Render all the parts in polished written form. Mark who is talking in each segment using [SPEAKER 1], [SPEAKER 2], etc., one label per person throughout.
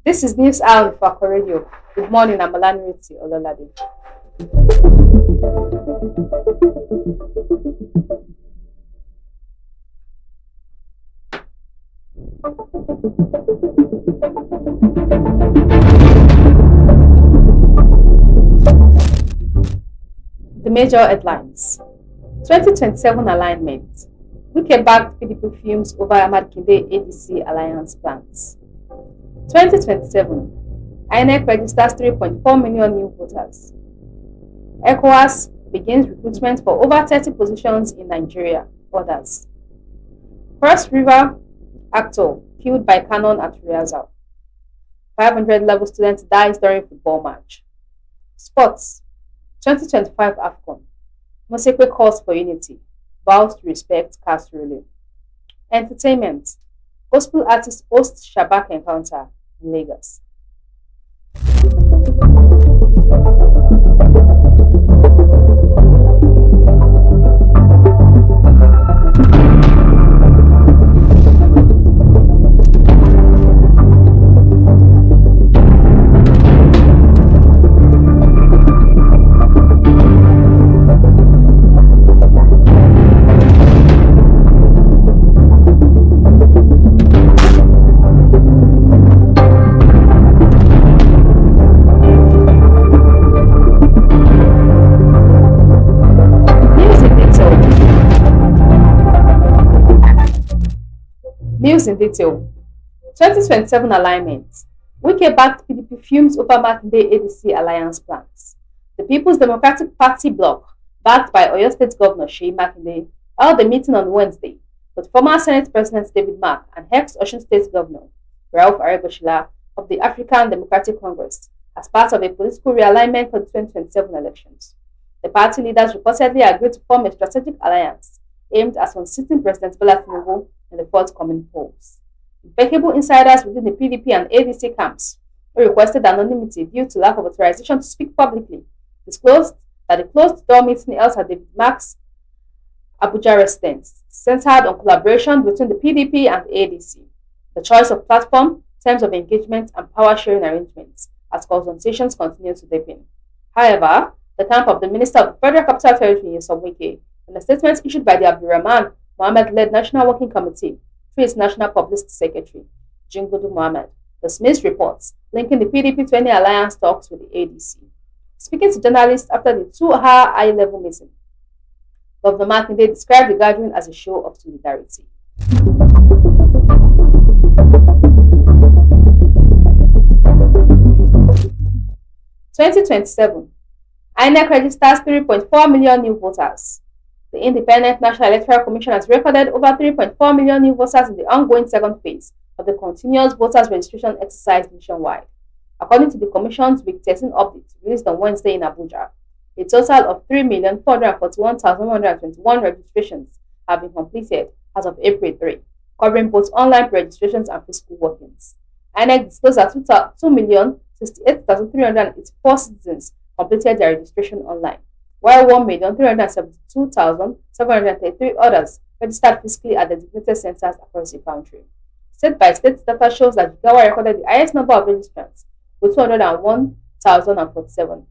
[SPEAKER 1] This is News Hour on Ifako Radio. Good morning, I'm Olanireti, Ololade. The major headlines: 2027 alignment. Wike-backed PDP fumes over Ahmad Kinde ADC alliance plans. 2027, INEC registers 3.4 million new voters. ECOWAS begins recruitment for over 30 positions in Nigeria. Others. Cross River actor killed by cannon at Riazal. 500 level student dies during football match. Sports. 2025 AFCON. Mosekwe calls for unity. Vows to respect caste ruling. Entertainment. Gospel artist hosts Shabak encounter in Lagos. News in detail. 2027 alignment. Wike-backed PDP fumes over Makinde ADC alliance plans. The People's Democratic Party bloc, backed by Oyo State Governor Sheyi Makinde, held a meeting on Wednesday with former Senate President David Mark and ex-Osun State Governor Rauf Aregbesola of the African Democratic Congress as part of a political realignment for the 2027 elections. The party leaders reportedly agreed to form a strategic alliance aimed at unseating President Bola Tinubu in the forthcoming polls. Impeccable insiders within the PDP and ADC camps, who requested anonymity due to lack of authorization to speak publicly, disclosed that the closed-door meeting held at David Mark's Abuja residence centered on collaboration between the PDP and the ADC, the choice of platform, terms of engagement, and power-sharing arrangements as consultations continue to deepen. However, the camp of the Minister of the Federal Capital Territory, Nyesom Wike, in a statement issued by the Abdulrahman Mohammed-led National Working Committee through its National Publicity Secretary, Jingudu Mohammed, dismissed reports linking the PDP to any alliance talks with the ADC. Speaking to journalists after the 2-hour high-level meeting, Governor Makinde described the gathering as a show of solidarity. (2027) INEC registers 3.4 million new voters. The Independent National Electoral Commission has recorded over 3.4 million new voters in the ongoing second phase of the continuous voters registration exercise nationwide. According to the Commission's Week 13 update released on Wednesday in Abuja, a total of 3,441,121 registrations have been completed as of April 3, covering both online registrations and physical walk-ins. INEC disclosed that 2,068,384 citizens completed their registration online, while 1,372,733 others registered physically at the designated centers across the country. State-by-state data shows that Jigawa recorded the highest number of registrants, with 201,047,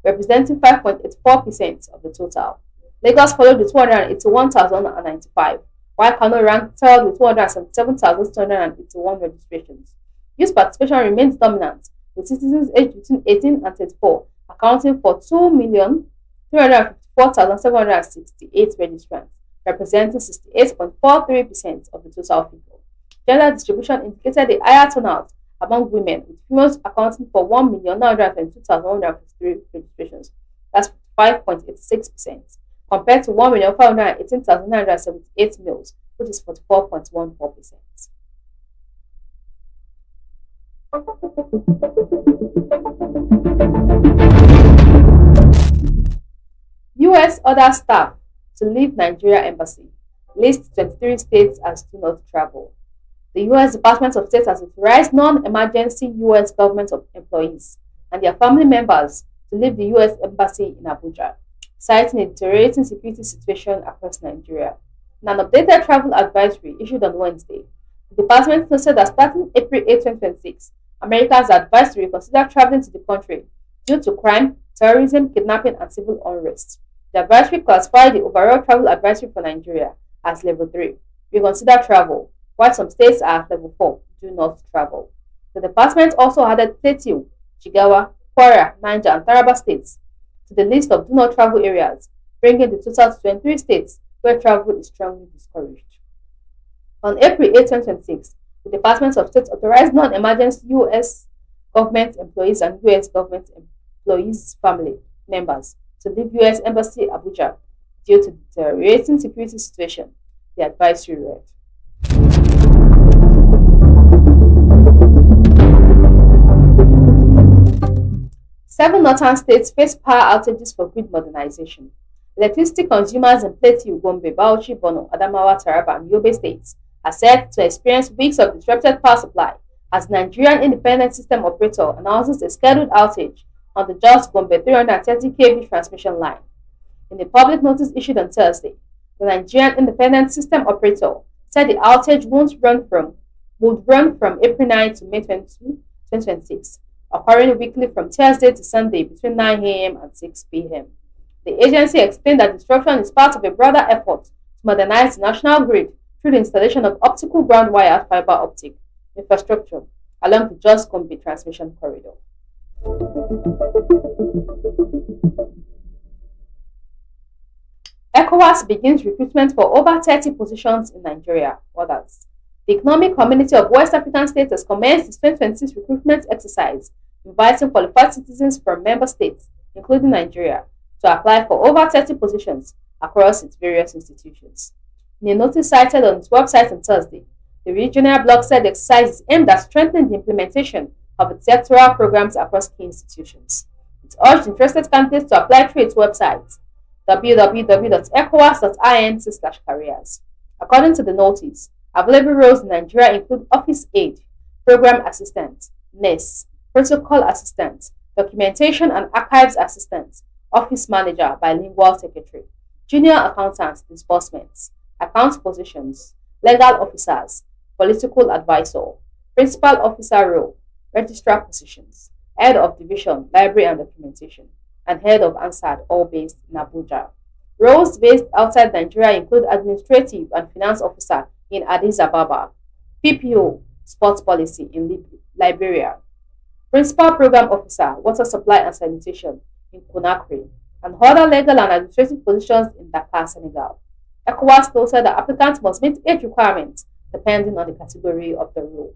[SPEAKER 1] representing 5.84% of the total. Lagos followed with 281,095, while Kano ranked third with 277,281 registrations. Youth participation remains dominant, with citizens aged between 18 and 34 accounting for 2,354,768 registrants, representing 68.43% of the total figure. Gender distribution indicated a higher turnout among women, with females accounting for 1,922,153 registrations, that's 5.86%, compared to 1,518,978 males, which is 44.14%. U.S. orders staff to leave Nigeria embassy. Lists 23 states as do not travel. The U.S. Department of State has authorized non-emergency U.S. government employees and their family members to leave the U.S. Embassy in Abuja, citing a deteriorating security situation across Nigeria. In an updated travel advisory issued on Wednesday, the department noted that starting April 8, 2026, America has advised to reconsider traveling to the country due to crime, terrorism, kidnapping, and civil unrest. The advisory classified the overall travel advisory for Nigeria as level 3, reconsider travel, while some states are at level 4, do not travel. The department also added Plateau, Jigawa, Kwara, Niger, and Taraba states to the list of do not travel areas, bringing the total to 23 states where travel is strongly discouraged. On April 8, 2026, the Department of State authorized non-emergency U.S. government employees and U.S. government employees' family members to leave U.S. Embassy Abuja due to the deteriorating security situation, the advisory read. Seven northern states face power outages for grid modernization. Electricity consumers in Plateau, Gombe, Bauchi, Borno, Adamawa, Taraba, and Yobe states are said to experience weeks of disrupted power supply as Nigerian Independent System Operator announces a scheduled outage on the Jos Gombe 330 kV transmission line. In a public notice issued on Thursday, the Nigerian Independent System Operator said the outage would run from April 9 to May 22, 2026, occurring weekly from Thursday to Sunday between 9 a.m. and 6 p.m. The agency explained that disruption is part of a broader effort to modernize the national grid through the installation of optical ground wire fiber optic infrastructure along the Jos Gombe transmission corridor. ECOWAS begins recruitment for over 30 positions in Nigeria. Others. The Economic Community of West African States has commenced its 2026 recruitment exercise, inviting qualified citizens from member states, including Nigeria, to apply for over 30 positions across its various institutions. In a notice cited on its website on Thursday, the regional bloc said the exercise is aimed at strengthening the implementation of its sectoral programs across key institutions. It urged interested candidates to apply through its website, www.ecowas.in/careers. According to the notice, available roles in Nigeria include office aide, program assistant, nurse, protocol assistant, documentation and archives assistant, office manager, bilingual secretary, junior accountant, disbursements, account positions, legal officers, political advisor, principal officer role, registrar positions, head of division, library and documentation, and head of ANSAD, all based in Abuja. Roles based outside Nigeria include administrative and finance officer in Addis Ababa, PPO, sports policy in Liberia, principal program officer, water supply and sanitation in Conakry, and other legal and administrative positions in Dakar, Senegal. ECOWAS noted that applicants must meet age requirements depending on the category of the role.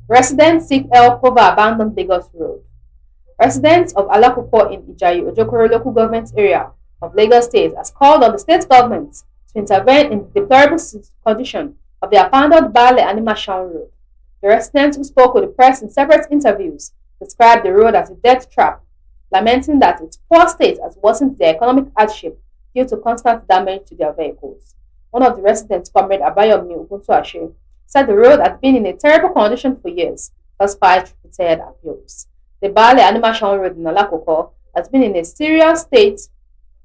[SPEAKER 1] Residents seek help over abandoned Lagos Road. Residents of Alakoko in Ijayi Ojokoro local government area of Lagos State has called on the state government to intervene in the deplorable condition of the abandoned Bale Animashan Road. The residents who spoke with the press in separate interviews described the road as a death trap, lamenting that its poor state has worsened their economic hardship due to constant damage to their vehicles. One of the residents, Comrade Abayomi Ubuntu Ashe, said the road had been in a terrible condition for years, despite repeated appeals. The Bale Animashan Road in Alakoko has been in a serious state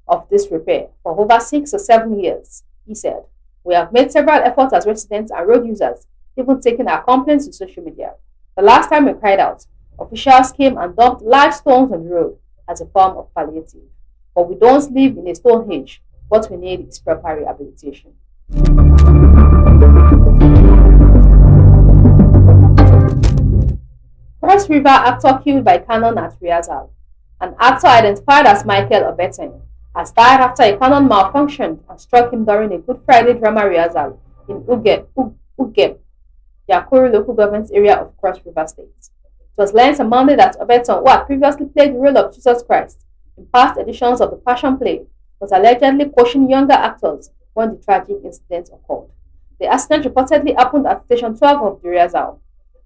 [SPEAKER 1] of disrepair for over 6 or 7 years, he said. We have made several efforts as residents and road users, even taking our complaints to social media. The last time we cried out, officials came and dumped large stones on the road as a form of palliative. But we don't live in a stone age. What we need is proper rehabilitation. Cross River actor killed by cannon at rehearsal. An actor identified as Michael Obeten has died after a cannon malfunctioned and struck him during a Good Friday drama rehearsal in Ugem, the Akuru local government area of Cross River State. It was learned on Monday that Obeton, who had previously played the role of Jesus Christ in past editions of the Passion Play, was allegedly coaching younger actors when the tragic incident occurred. The accident reportedly happened at Station 12 of the rehearsal,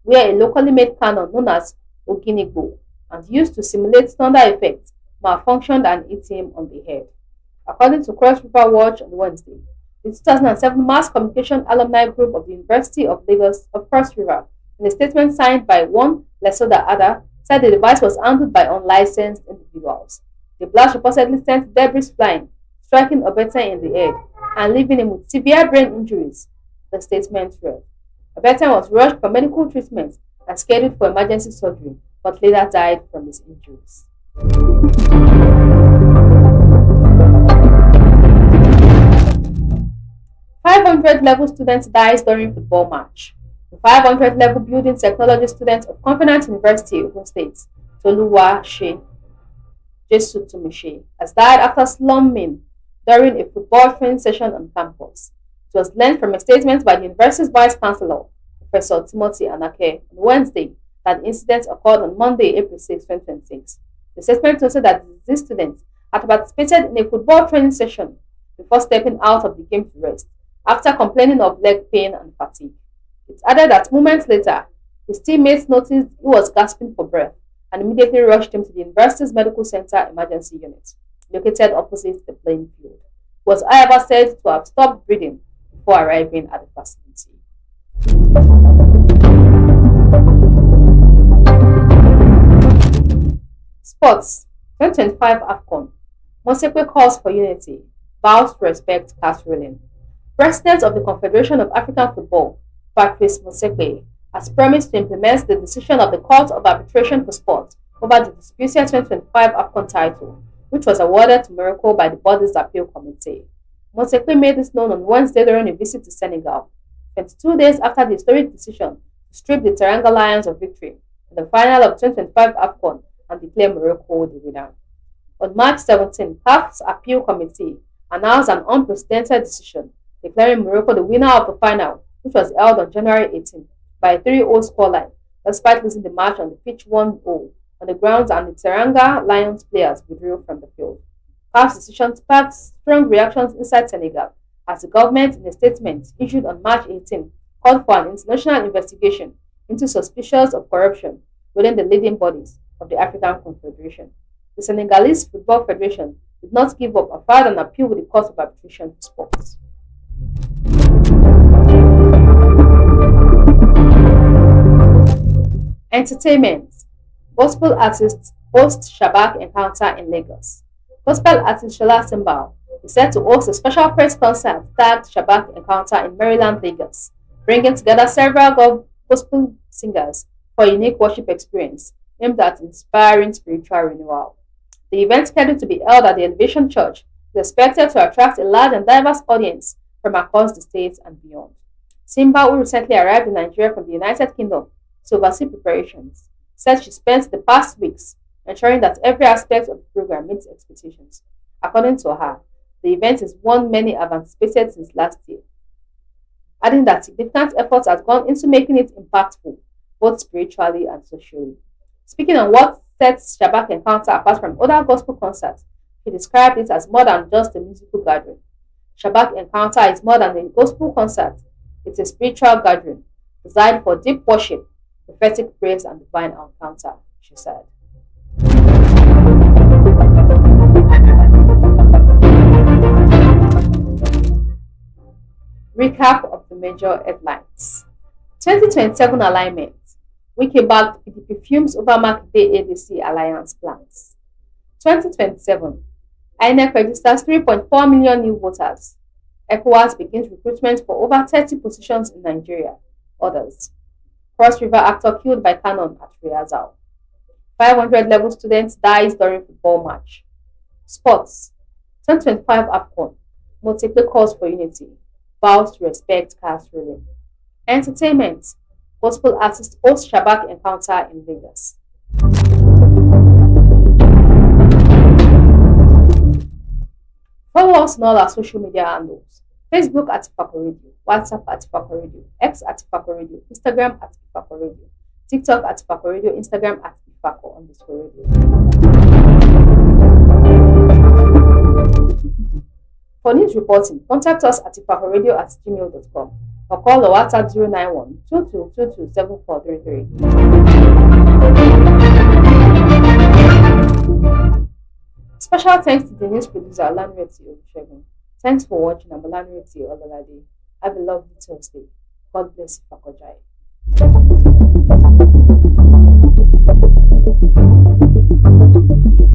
[SPEAKER 1] where a locally made cannon known as Oginigbo and used to simulate thunder effects malfunctioned and hit him on the head. According to Cross River Watch on Wednesday, the 2007 Mass Communication Alumni Group of the University of Lagos of Cross River, in a statement signed by one Lesoda Ada, said the device was handled by unlicensed individuals. The blast reportedly sent debris flying, striking Obeta in the head, and leaving him with severe brain injuries, the statement read. The veteran was rushed for medical treatment and scheduled for emergency surgery, but later died from his injuries. 500 level student dies during football match. The 500 level building technology student of Covenant University, Ogun State, Toluwase Jesutumishe, has died after slumming during a football training session on campus. It was learned from a statement by the university's vice chancellor, Professor Timothy Anake, on Wednesday that the incident occurred on Monday, April 6, 2026. The statement also said that the student had participated in a football training session before stepping out of the game to rest, after complaining of leg pain and fatigue. It added that moments later, his teammates noticed he was gasping for breath and immediately rushed him to the university's medical center emergency unit, located opposite the playing field. He was, however, said to have stopped breathing before arriving at the facility. Sports 2025 AFCON. Mosekwe calls for unity, vows to respect CAF ruling. President of the Confederation of African Football, Patrice Mosekwe, has promised to implement the decision of the Court of Arbitration for Sport over the disputed 2025 AFCON title, which was awarded to Morocco by the body's appeal committee. Mosekwe made this known on Wednesday during a visit to Senegal, 22 days after the historic decision to strip the Teranga Lions of victory in the final of 2025 AFCON and declare Morocco the winner. On March 17, CAF's appeal committee announced an unprecedented decision, declaring Morocco the winner of the final, which was held on January 18 by a 3-0 scoreline, despite losing the match on the pitch 1-0 on the grounds, and the Teranga Lions players withdrew from the field. CAF's decision sparked strong reactions inside Senegal, as the government, in a statement issued on March 18, called for an international investigation into suspicions of corruption within the leading bodies of the African Confederation. The Senegalese Football Federation did not give up and filed an appeal with the Court of Arbitration for Sports. Entertainment. Gospel artist hosts Shabak encounter in Lagos. Gospel artist Shola Simbal is set to host a special press concert tagged Shabak Encounter in Maryland, Lagos, bringing together several gospel singers for a unique worship experience aimed at inspiring spiritual renewal. The event, scheduled to be held at the Elevation Church, is expected to attract a large and diverse audience from across the states and beyond. Simba, who recently arrived in Nigeria from the United Kingdom to oversee preparations, said she spent the past weeks ensuring that every aspect of the program meets expectations. According to her, the event is one many have anticipated since last year, adding that significant efforts have gone into making it impactful, both spiritually and socially. Speaking on what sets Shabak Encounter apart from other gospel concerts, he described it as more than just a musical gathering. Shabak Encounter is more than a gospel concert. It's a spiritual gathering designed for deep worship, prophetic praise, and divine encounter, she said. Recap of the major headlines. 2027 alignment. Wiki backed PDP fumes over Makinde ADC alliance plans. 2027. INEC registers 3.4 million new voters. ECOWAS begins recruitment for over 30 positions in Nigeria. Others. Cross River actor killed by cannon at Riazal. 500 level students dies during football match. Sports. 2025 AFCON. Multiple calls for unity. Vows to respect caste ruling. Entertainment. Gospel artist hosts Shabak Encounter in Vegas. Follow us on all our social media handles. Facebook at Ifako Radio, WhatsApp at Ifako Radio, X at Ifako Radio, Instagram at Ifako Radio, TikTok at Ifako Radio, Instagram at Ifako_radio. For news reporting, contact us at ifakoradio@gmail.com or call or WhatsApp 091 2222 7433. Special thanks to the news producer Olanireti. Thanks for watching. I'm Olanireti Ololade. Have a lovely Thursday. God bless Ifako.